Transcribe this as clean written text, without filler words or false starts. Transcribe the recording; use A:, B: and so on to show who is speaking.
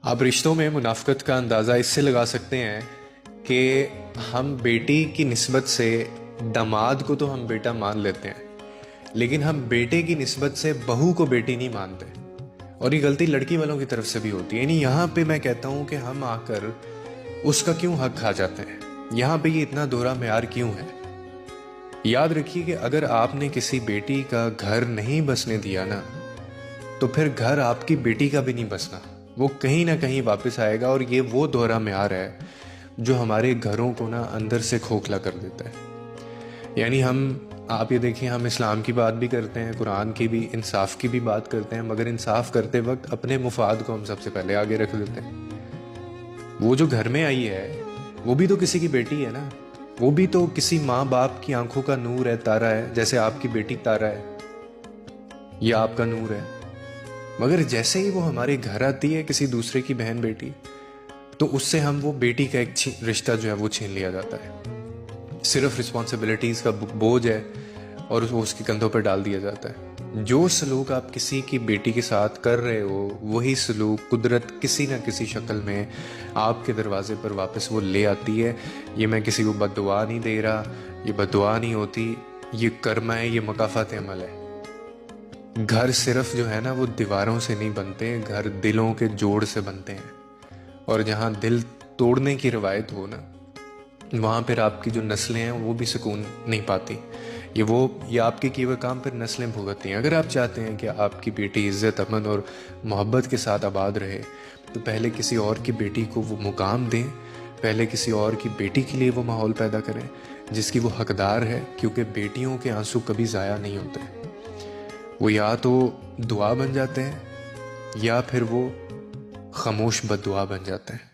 A: आप रिश्तों में मुनाफ़क़त का अंदाज़ा इससे लगा सकते हैं कि हम बेटी की निस्बत से दामाद को तो हम बेटा मान लेते हैं, लेकिन हम बेटे की निस्बत से बहू को बेटी नहीं मानते। और ये गलती लड़की वालों की तरफ से भी होती है। यानी यहाँ पे मैं कहता हूँ कि हम आकर उसका क्यों हक खा जाते हैं, यहाँ पे ये इतना दोहरा म्यार क्यों है। याद रखिए कि अगर आपने किसी बेटी का घर नहीं बसने दिया ना, तो फिर घर आपकी बेटी का भी नहीं बसना, वो कहीं ना कहीं वापस आएगा। और ये वो दोहरा म्यार है जो हमारे घरों को ना अंदर से खोखला कर देता है। यानी आप ये देखिए, हम इस्लाम की बात भी करते हैं, कुरान की भी, इंसाफ की भी बात करते हैं, मगर इंसाफ करते वक्त अपने मुफाद को हम सबसे पहले आगे रख देते हैं। वो जो घर में आई है वो भी तो किसी की बेटी है ना, वो भी तो किसी माँ बाप की आंखों का नूर है, तारा है, जैसे आपकी बेटी तारा है या आपका नूर है। मगर जैसे ही वो हमारे घर आती है किसी दूसरे की बहन बेटी, तो उससे हम वो बेटी का एक रिश्ता जो है वो छीन लिया जाता है। सिर्फ रिस्पॉन्सिबिलिटीज़ का बोझ है और वो उसके कंधों पर डाल दिया जाता है। जो सलूक आप किसी की बेटी के साथ कर रहे हो, वही सलूक कुदरत किसी न किसी शक्ल में आपके दरवाजे पर वापस वो ले आती है। ये मैं किसी को बद्दुआ नहीं दे रहा, ये बद्दुआ नहीं होती, ये कर्मा है, ये मकाफात अमल है। घर सिर्फ जो है ना वो दीवारों से नहीं बनते, घर दिलों के जोड़ से बनते हैं। और जहाँ दिल तोड़ने की रवायत हो ना, वहाँ फिर आपकी जो नस्लें हैं वो भी सुकून नहीं पाती। ये आपके किए हुए काम फिर नस्लें भुगतती हैं। अगर आप चाहते हैं कि आपकी बेटी इज़्ज़त, अमन और मोहब्बत के साथ आबाद रहे, तो पहले किसी और की बेटी को वो मुकाम दें, पहले किसी और की बेटी के लिए वो माहौल पैदा करें जिसकी वो हकदार है। क्योंकि बेटियों के आंसू कभी ज़ाया नहीं होते, वो या तो दुआ बन जाते हैं या फिर वो खामोश बद्दुआ बन जाते हैं।